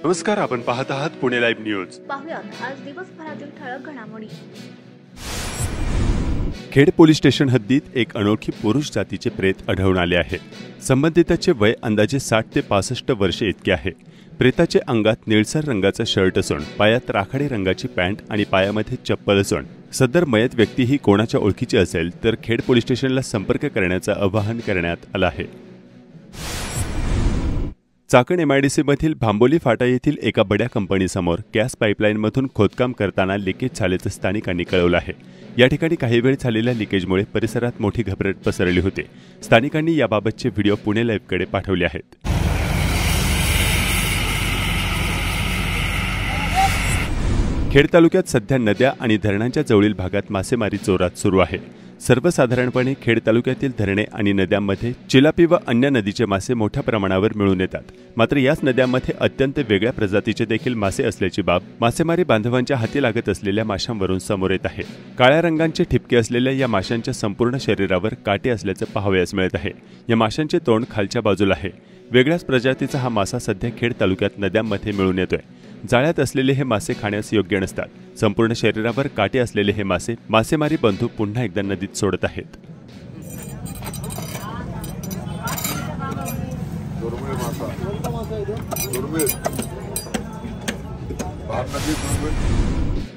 नमस्कार, आपण पाहत आहात पुणे लाईव्ह न्यूज. पाहुयात आज दिवसभरातील ठळक घडामोडी. खेड पोलीस स्टेशन हद्दीत एक अनोळखी पुरुष जातीचे प्रेत आढळून आले आहे. संबंधिताचे वय अंदाजे 60 ते 65 वर्षे इतके आहे. प्रेताचे अंगात निळसर रंगाचा शर्ट असून पायात राखाडी रंगाची पॅन्ट आणि पायामध्ये चप्पल असून सदर मयत व्यक्ती ही कोणाच्या ओळखीची असेल तर खेड पोलीस स्टेशनला संपर्क करण्याचं आवाहन करण्यात आलं आहे. चाकण MIDC मधील भांबोली फाटा येथील एका बड्या कंपनीसमोर गॅस पाईपलाईनमधून खोदकाम करताना लिकेज झाल्याचं स्थानिकांनी कळवलं आहे. या ठिकाणी काही वेळ झालेल्या लिकेजमुळे परिसरात मोठी घबराट पसरली होती. स्थानिकांनी याबाबतचे व्हिडिओ पुणे लाईव्हकडे पाठवले आहेत. खेड तालुक्यात सध्या नद्या आणि धरणांच्या जवळील भागात मासेमारी जोरात सुरू आहे. सर्वसाधारणपणे खेड तालुक्यातील धरणे आणि नद्यांमध्ये चिलापी व अन्य नदीचे मासे मोठ्या प्रमाणावर मिळून येतात. मात्र याच नद्यांमध्ये अत्यंत वेगळ्या प्रजातीचे देखील मासे असल्याची बाब मासेमारी बांधवांच्या हाती लागत असलेल्या माशांवरून समोर येत आहे. काळ्या रंगाचे ठिपके असलेल्या या माशांच्या संपूर्ण शरीरावर काटे असल्याचं पाहावयास मिळत आहे. या माशांचे तोंड खालच्या बाजूला आहे. वेगळ्याच प्रजातीचा हा मासा सध्या खेड तालुक्यात नद्यांमध्ये मिळून येतोय. जाळ्यात असलेले हे मासे खाण्यास योग्य नसतात. संपूर्ण शरीरावर काटे असलेले हे मासे मासेमारी बंधू पुन्हा एकदा नदीत सोडत आहेत.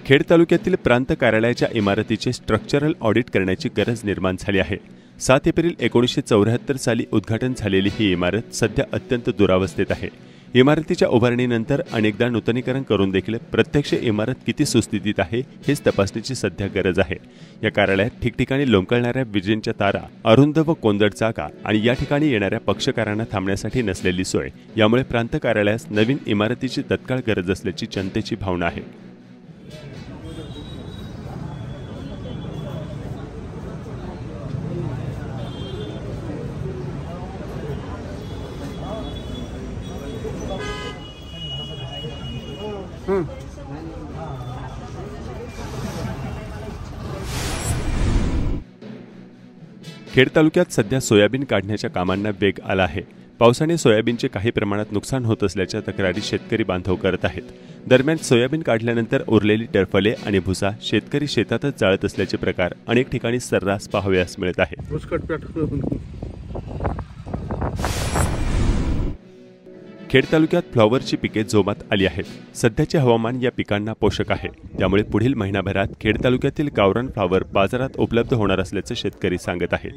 खेड तालुक्यातील प्रांत कार्यालयाच्या इमारतीचे स्ट्रक्चरल ऑडिट करण्याची गरज निर्माण झाली आहे. 7 एप्रिल 1974 साली उद्घाटन झालेली ही इमारत सध्या अत्यंत दुरावस्थेत आहे. इमारतीच्या उभारणीनंतर अनेकदा नूतनीकरण करून देखील प्रत्यक्ष इमारत किती सुस्थितीत आहे हेच तपासण्याची सध्या गरज आहे. या कार्यालयात ठिकठिकाणी लोंबकळणाऱ्या विजेंच्या तारा, अरुंद व कोंदट जागा आणि या ठिकाणी येणाऱ्या पक्षकारांना थांबण्यासाठी नसलेली सोय यामुळे प्रांत कार्यालयास नवीन इमारतीची तत्काळ गरज असल्याची जनतेची भावना आहे. खेड तालुक्यात सध्या सोयाबीन काढण्याच्या कामांना वेग आला आहे. पावसाने सोयाबीनचे काही प्रमाणात नुकसान होत असल्याच्या तक्रारी शेतकरी बांधव करत आहेत. दरम्यान सोयाबीन काढल्यानंतर उरलेली टरफले आणि भुसा शेतकरी शेतातच जाळत असल्याचे प्रकार अनेक ठिकाणी सर्रास पाहावयास मिळत आहेत. खेड तालुक्यात फ्लॉवरची पिके जोमात आली आहेत. सध्याचे हवामान या पिकांना पोषक आहे. त्यामुळे पुढील महिनाभरात खेड तालुक्यातील गावरान फ्लॉवर बाजारात उपलब्ध होणार असल्याचं शेतकरी सांगत आहेत.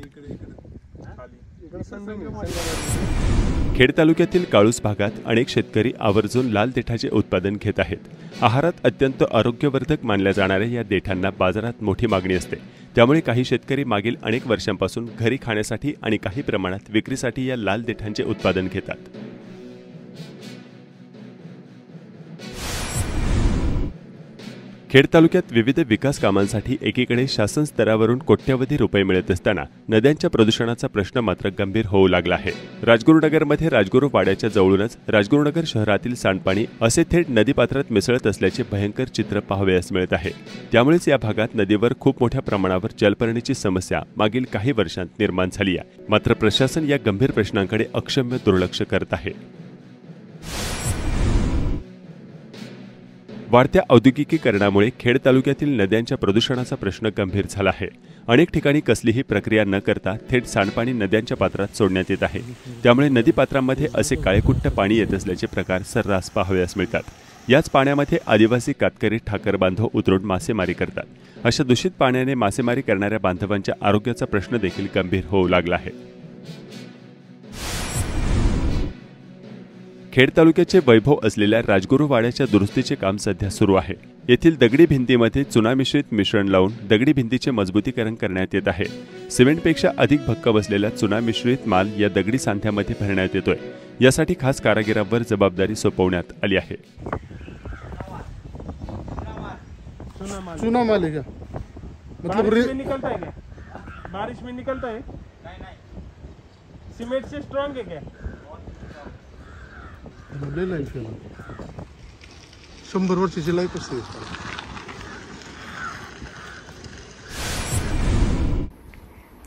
खेड तालुक्यातील काळूस भागात अनेक शेतकरी आवर्जून लाल देठाचे उत्पादन घेत आहेत. आहारात अत्यंत आरोग्यवर्धक मानल्या जाणाऱ्या या देठांना बाजारात मोठी मागणी असते. त्यामुळे काही शेतकरी मागील अनेक वर्षांपासून घरी खाण्यासाठी आणि काही प्रमाणात विक्रीसाठी या लाल देठांचे उत्पादन घेतात. खेड तालुक्यात विविध विकास कामांसाठी एकीकडे शासन स्तरावरून कोट्यवधी रुपये मिळत असताना नद्यांच्या प्रदूषणाचा प्रश्न मात्र गंभीर होऊ लागला आहे. राजगुरुनगरमध्ये राजगुरू वाड्याच्या जवळूनच राजगुरुनगर शहरातील सांडपाणी असे थेट नदीपात्रात मिसळत असल्याचे भयंकर चित्र पाहावयास मिळत आहे. त्यामुळेच या भागात नदीवर खूप मोठ्या प्रमाणावर जलपर्णीची समस्या मागील काही वर्षांत निर्माण झाली आहे. मात्र प्रशासन या गंभीर प्रश्नांकडे अक्षम्य दुर्लक्ष करत आहे. वाढत्या औद्योगिकीकरणामुळे खेड तालुक्यातील नद्यांच्या प्रदूषणाचा प्रश्न गंभीर झाला आहे. अनेक ठिकाणी कसलीही प्रक्रिया न करता थेट सांडपाणी नद्यांच्या पात्रात सोडण्यात येत आहे. त्यामुळे नदीपात्रांमध्ये असे काळेकुट्ट पाणी येत असल्याचे प्रकार सर्रास पाहावयास मिळतात. याच पाण्यामध्ये आदिवासी कातकरी ठाकर बांधव उतरून मासेमारी करतात. अशा दूषित पाण्याने मासेमारी करणाऱ्या बांधवांच्या आरोग्याचा प्रश्न देखील गंभीर होऊ लागला आहे. खेड तालुक्याचे वैभव असलेल्या राजगुरू वाड्याच्या दुरुस्तीचे काम सध्या सुरू आहे. येथील दगडी भिंतीमध्ये चुना मिश्रित मिश्रण लावून दगडी भिंतीचे मजबूतीकरण करण्यात येत आहे. सिमेंटपेक्षा अधिक भक्कम असलेला चुना मिश्रित माल या दगडी सांध्यामध्ये भरण्यात येतोय. यासाठी खास कारागिरांवर जबाबदारी सोपवण्यात आली आहे. चुना माल है मतलब बारिश में निकलता है सीमेंट से स्ट्रॉन्ग है क्या? ले लाइन 100 वर्षाची लाईफ असते.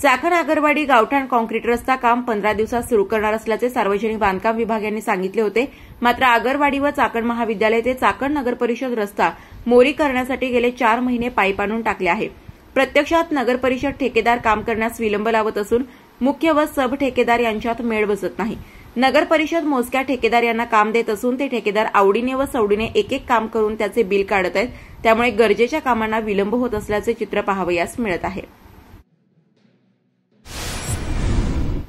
चाकण आगरवाडी गावठाण कॉन्क्रीट रस्ता काम 15 दिवसात सुरू करणार असल्याचे सार्वजनिक बांधकाम विभाग यांनी सांगितले होते. मात्र आगरवाडी व चाकण महाविद्यालय ते चाकण नगरपरिषद रस्ता मोरी करण्यासाठी गेले 4 महिने पाईप आणून टाकले आहे. प्रत्यक्षात नगरपरिषद ठेकेदार काम करण्यास विलंब लावत असून मुख्य व सब ठेकेदार यांच्यात मेळ बसत नाही. नगरपरिषद मोजक्या ठेकेदार यांना काम देत असून ते ठेकेदार आवडीने व सवडीने एक एक काम करून त्याचे बिल काढत आहेत. त्यामुळे गरजेच्या कामांना विलंब होत असल्याचे चित्र पाहावयास मिळत आहे.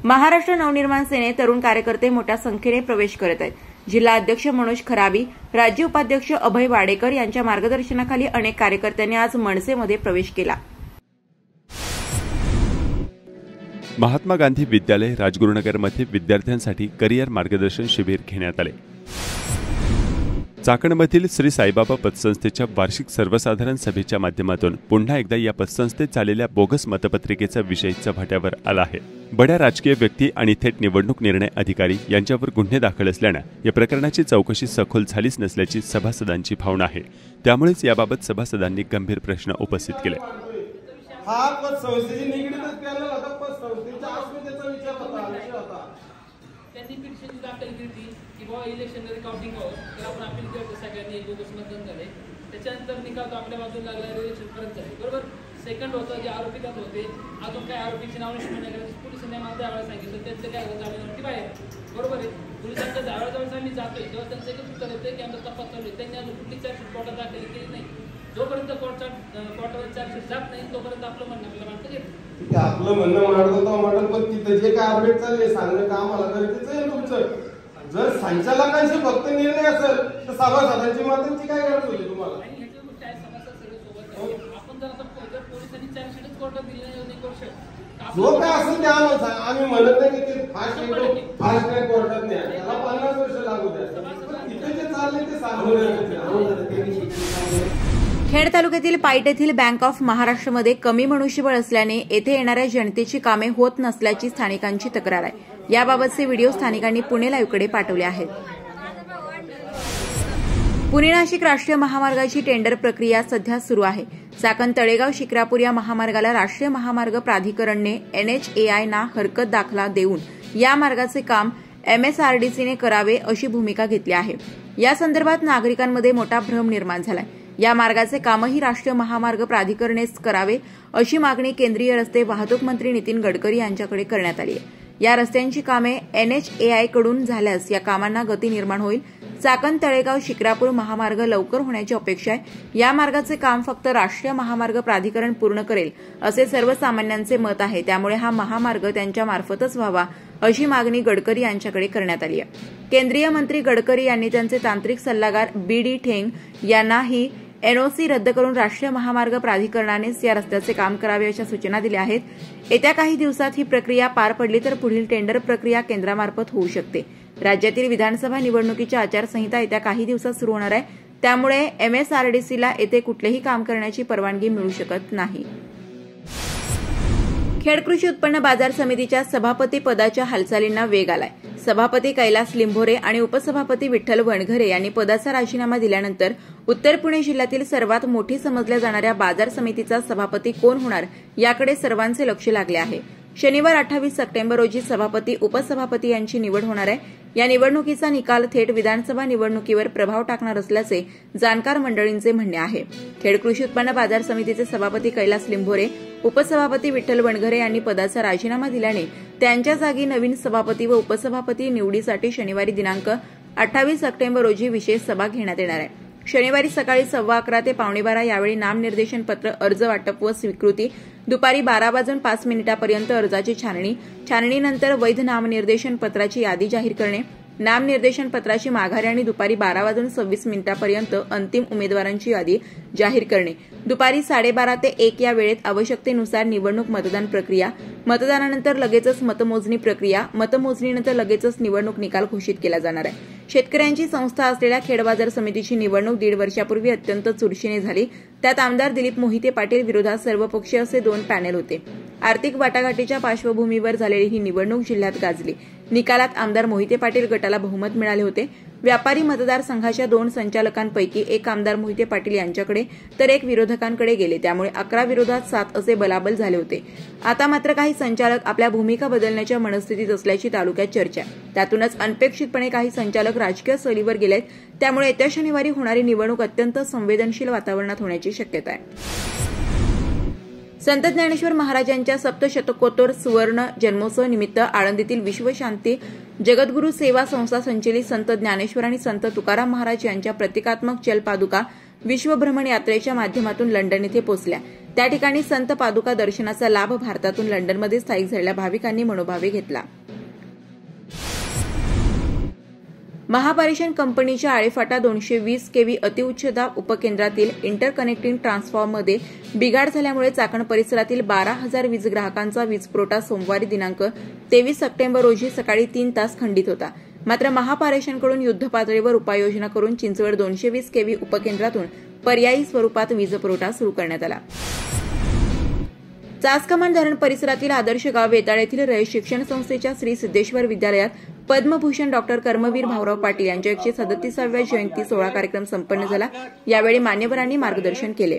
महाराष्ट्र नवनिर्माण सेने तरुण कार्यकर्ते मोठ्या संख्येने प्रवेश करत आहेत. जिल्हा अध्यक्ष मनोज खराबी, राज्य उपाध्यक्ष अभय वाडेकर यांच्या मार्गदर्शनाखाली अनेक कार्यकर्त्यांनी आज मनसेमध्ये प्रवेश केला. महात्मा गांधी विद्यालय राजगुरुनगरमध्ये विद्यार्थ्यांसाठी करिअर मार्गदर्शन शिबिर घेण्यात आले. चाकणमधील श्री साईबाबा पतसंस्थेच्या वार्षिक सर्वसाधारण सभेच्या माध्यमातून पुन्हा एकदा या पतसंस्थेत झालेल्या बोगस मतपत्रिकेचा विषय चव्हाट्यावर आला आहे. बड्या राजकीय व्यक्ती आणि थेट निवडणूक निर्णय अधिकारी यांच्यावर गुन्हे दाखल असल्यानं या प्रकरणाची चौकशी सखोल झालीच नसल्याची सभासदांची भावना आहे. त्यामुळेच याबाबत सभासदांनी गंभीर प्रश्न उपस्थित केले. हा पतसंस्थेशी निगडीतच पॅनल होता. पतसंस्थेच्या अस्मितेचा विचार होता. त्यांनी पिटिशन दाखल केली की बाबा इलेक्शन काउंटिंग व्हावं, तर आपण अपील केलं. सगळ्यांनी एक बोगस मतदान झाले. त्याच्यानंतर निकाल आपल्या बाजूला लागला, इलेक्शन परत झाले. बरोबर. सेकंड होतं जे आरोपी त्यात होते, अजून काही आरोपीची नाव निश्चित नाही करायची. पोलिसांनी आम्हाला त्यावेळेला सांगितलं त्यांचं काय जामीनवरती बाहेर. बरोबर आहे. पोलिसांच्या जावेळेस आम्ही जातोय तेव्हा त्यांचं एकच उत्तर येतं की आमचा तपास चालू आहे. त्यांनी अजून कुठली चार्जशीट कोर्टात दाखल केली नाही. जोपर्यंत कोर्टावर चार्जशीट जात नाही तोपर्यंत आपलं म्हणणं आपल्याला मानतं घेत. आपलं म्हणणं मांडत होतं मॉडेल, पण तिथं जे काय अपडेट चालले सांगणं का आम्हाला गरजेचं आहे तुमचं. जर संचालकांशी फक्त निर्णय असेल तर सभासदांची मात्रांची काय गरज होती तुम्हाला? ह्याच्या गोष्टी आहेत, सभासद सगळे सोबत. आपण जर आता पोलिसांनी चार्जशीटच कोर्टात दिली नाही करू शकतो. जो काय असेल ते आम्हाला सांग. आम्ही म्हणत नाही की ते फास्ट काय कोर्टात नाही, त्याला 50 वर्ष लागू द्या. तिथे जे चालले ते सांगू. खेड तालुक्यातील पाईट येथील बँक ऑफ महाराष्ट्रमध्ये कमी मनुष्यबळ असल्याने येथे येणाऱ्या जनतेची कामे होत नसल्याची स्थानिकांची तक्रार आहे. याबाबतचे व्हिडिओ स्थानिकांनी पुणे लाईव्हकडे पाठवले आहेत. पुणे नाशिक राष्ट्रीय महामार्गाची टेंडर प्रक्रिया सध्या सुरू आहे. चाकण तळेगाव शिक्रापूर या महामार्गाला राष्ट्रीय महामार्ग प्राधिकरणने NHAI ना हरकत दाखला देऊन या मार्गाचे काम MSRDCने करावे अशी भूमिका घेतली आहे. या संदर्भात नागरिकांमध्ये मोठा भ्रम निर्माण झालाय. या मार्गाचे कामही राष्ट्रीय महामार्ग प्राधिकरणेच करावे अशी मागणी केंद्रीय रस्ते वाहतूक मंत्री नितीन गडकरी यांच्याकडे करण्यात आली आहे. या रस्त्यांची कामे NHAI कडून झाल्यास या कामांना गती निर्माण होईल. चाकण तळेगाव शिक्रापूर महामार्ग लवकर होण्याची अपेक्षा आहे. या मार्गाचे काम फक्त राष्ट्रीय महामार्ग प्राधिकरण पूर्ण करेल असे सर्वसामान्यांचे मत आहे. त्यामुळे हा महामार्ग त्यांच्या मार्फतच व्हावा अशी मागणी गडकरी यांच्याकडे करण्यात आली आहे. केंद्रीय मंत्री गडकरी यांनी त्यांचे तांत्रिक सल्लागार BD ठेंग यांनाही NOC रद्द करून राष्ट्रीय महामार्ग प्राधिकरणानेच या रस्त्याचे काम करावे अशा सूचना दिल्या आहेत. येत्या काही दिवसात ही प्रक्रिया पार पडली तर पुढील टेंडर प्रक्रिया केंद्रामार्फत होऊ शकते. राज्यातील विधानसभा निवडणुकीची आचारसंहिता येत्या काही दिवसात सुरू होणार आहे. त्यामुळे MSRDCला येथे कुठलेही काम करण्याची परवानगी मिळू शकत नाही. खेड कृषी उत्पन्न बाजार समितीच्या सभापती पदाच्या हालचालींना वेग आलाय. सभापती कैलास लिंभोरे आणि उपसभापती विठ्ठल वणघरे यांनी पदाचा राजीनामा दिल्यानंतर उत्तर पुणे जिल्ह्यातील सर्वात मोठी समजल्या जाणाऱ्या बाजार समितीचा सभापती कोण होणार याकडे सर्वांचे लक्ष लागले आहे. शनिवार 28 सप्टेंबर रोजी सभापती उपसभापती यांची निवड होणार आहे. या निवडणुकीचा निकाल थेट विधानसभा निवडणुकीवर प्रभाव टाकणार असल्याचे जाणकार मंडळींचे म्हणणे आहे. खेड कृषी उत्पन्न बाजार समितीचे सभापती कैलास लिंभोरे, उपसभापती विठ्ठल वणघरे यांनी पदाचा राजीनामा दिल्याने त्यांच्या जागी नवीन सभापती व उपसभापती निवडीसाठी शनिवारी दिनांक 28 सप्टेंबर रोजी विशेष सभा घेण्यात येणार आहे. शनिवारी सकाळी 11:15 ते 11:45 यावेळी नामनिर्देशन पत्र, अर्ज वाटप व स्वीकृती, दुपारी 12:05 अर्जाची छाननीनंतर वैध नामनिर्देशन पत्राची यादी जाहीर करणे, नामनिर्देशन पत्राची माघारी आणि दुपारी 12:26 अंतिम उमेदवारांची यादी जाहीर करणे. दुपारी 12:30 ते 1 या वेळेत आवश्यकतेनुसार निवडणूक मतदान प्रक्रिया, मतदानानंतर लगेचच मतमोजणी प्रक्रिया, मतमोजणीनंतर लगेचच निवडणूक निकाल घोषित केला जाणार आहे. शेतकऱ्यांची संस्था असलेल्या खेड बाजार समितीची निवडणूक 1.5 वर्षापूर्वी अत्यंत चुरशीने झाली. त्यात आमदार दिलीप मोहिते पाटील विरोधात सर्वपक्षीय असे 2 पॅनेल होते. आर्थिक वाटाघाटीच्या पार्श्वभूमीवर झालेली ही निवडणूक जिल्ह्यात गाजली. निकालात आमदार मोहिते पाटील गटाला बहुमत मिळाले होते. व्यापारी मतदारसंघाच्या 2 संचालकांपैकी एक आमदार मोहिते पाटील यांच्याकडे तर एक विरोधकांकडे गेले, त्यामुळे 11 विरोधात 7 असे बलाबल झाले होते. आता मात्र काही संचालक आपल्या भूमिका बदलण्याच्या मनस्थितीत असल्याची तालुक्यात चर्चा आहे. त्यातूनच अनपेक्षितपणे काही संचालक राजकीय सहलीवर गेलेत, त्यामुळे येत्या शनिवारी होणारी निवडणूक अत्यंत संवेदनशील वातावरणात होण्याची शक्यता आहे. संत ज्ञानेश्वर महाराजांच्या सप्तशतकोत्तर सुवर्ण जन्मोत्सव निमित्त आळंदीतील विश्वशांती जगद्गुरू सेवा संस्था संचलित संत ज्ञानेश्वर आणि संत तुकाराम महाराज यांच्या प्रतिकात्मक चलपादुका विश्वभ्रमण यात्रेच्या माध्यमातून लंडन येथे पोहोचल्या. त्या ठिकाणी संत पादुका दर्शनाचा लाभ भारतातून लंडनमध्ये स्थायिक झालेल्या भाविकांनी मनोभावे घेतला. महापारेषण कंपनीच्या आळेफाटा 220 केव्ही अतिउच्च दाब उपकेंद्रातील इंटरकनेक्टिंग ट्रान्सफॉर्मरमध्ये बिघाड झाल्यामुळे चाकण परिसरातील 12,000 वीज ग्राहकांचा वीज पुरवठा सोमवारी दिनांक 23 सप्टेंबर रोजी सकाळी 3 तास खंडित होता. मात्र महापारेषणकडून युद्धपातळीवर उपाययोजना करून चिंचवड 220 केव्ही उपकेंद्रातून पर्यायी स्वरूपात वीज पुरवठा सुरू करण्यात आला. चासकमान धरण परिसरातील आदर्श गाव वेताळ येथील रयत शिक्षण संस्थेच्या श्री सिद्धेश्वर विद्यालयात पद्मभूषण डॉक्टर कर्मवीर भाऊराव पाटील यांच्या 137व्या जयंती सोहळा कार्यक्रम संपन्न झाला. यावेळी मान्यवरांनी मार्गदर्शन केले.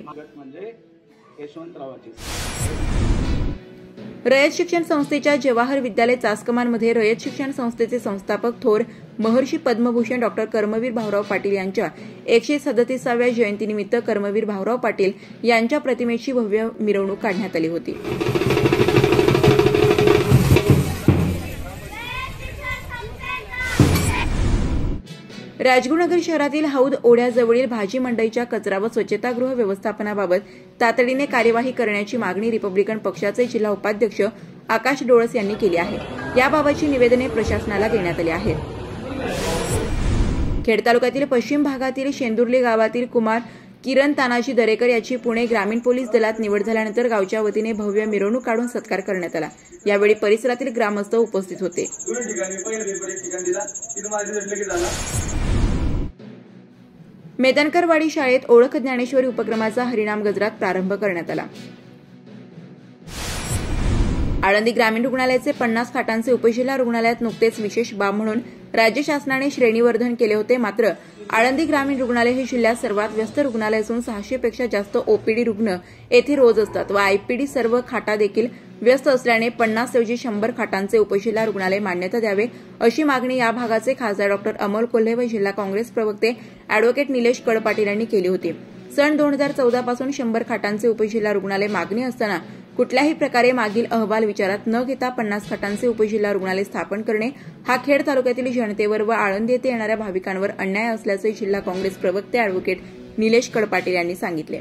रयत शिक्षण संस्थेच्या जवाहर विद्यालय चासकमानमध्ये रयत शिक्षण संस्थेचे संस्थापक थोर महर्षी पद्मभूषण डॉक्टर कर्मवीर भाऊराव पाटील यांच्या 137व्या जयंतीनिमित्त कर्मवीर भाऊराव पाटील यांच्या प्रतिमेची भव्य मिरवणूक काढण्यात आली होती. राजगुरुनगर शहरातील हौद ओढ्याजवळील भाजी मंडईच्या कचरा व स्वच्छतागृह व्यवस्थापनाबाबत तातडीने कार्यवाही करण्याची मागणी रिपब्लिकन पक्षाचे जिल्हा उपाध्यक्ष आकाश डोळस यांनी केली आहे. याबाबतची निवेदने प्रशासनाला देण्यात आली आहेत. खेड तालुक्यातील पश्चिम भागातील शेंदुर्ली गावातील कुमार किरण तानाजी दरेकर याची पुणे ग्रामीण पोलीस दलात निवड झाल्यानंतर गावच्या वतीने भव्य मिरवणूक काढून सत्कार करण्यात आला. यावेळी परिसरातील ग्रामस्थ उपस्थित होते. मेदनकरवाडी शाळेत ओळख ज्ञानेश्वरी उपक्रमाचा हरिनाम गजरात प्रारंभ करण्यात आला. आळंदी ग्रामीण रुग्णालयाचे 50 खाटांचे उपजिल्हा रुग्णालयात नुकतेच विशेष बाब म्हणून राज्य शासनाने श्रेणीवर्धन केले होते. मात्र आळंदी ग्रामीण रुग्णालय हे जिल्ह्यात सर्वात व्यस्त रुग्णालय असून 600 पेक्षा जास्त ओपीडी रुग्ण येथे रोज असतात व आयपीडी सर्व खाटा देखील व्यस्त असल्याने 50 ऐवजी 100 खाटांचे उपजिल्हा रुग्णालय मान्यता द्यावे अशी मागणी या भागाचे खासदार डॉ. अमोल कोल्हे व जिल्हा काँग्रेस प्रवक्ते अॅडव्होकेट निलेश कडपाटील यांनी केली होती. सन 2014 पासून 100 खाटांचे उपजिल्हा रुग्णालय मागणी असताना कुठल्याही प्रकारे मागील अहवाल विचारात न घेता 50 खाटांचे उपजिल्हा रुग्णालय स्थापन करणे हा खेड तालुक्यातील जनतेवर व आळंदी येथे येणाऱ्या भाविकांवर अन्याय असल्याचे जिल्हा काँग्रेस प्रवक्ते अॅडव्होकेट निलेश कडपाटील यांनी सांगितले.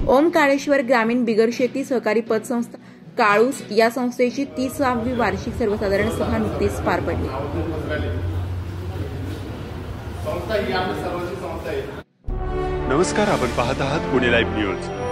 ओम काळेश्वर ग्रामीण बिगर शेती सहकारी पतसंस्था काळूस या संस्थेची 30वी वार्षिक सर्वसाधारण सभा नुकतीच पार पडली. नमस्कार, आपण पाहत आहात पुणे लाईव्ह न्यूज.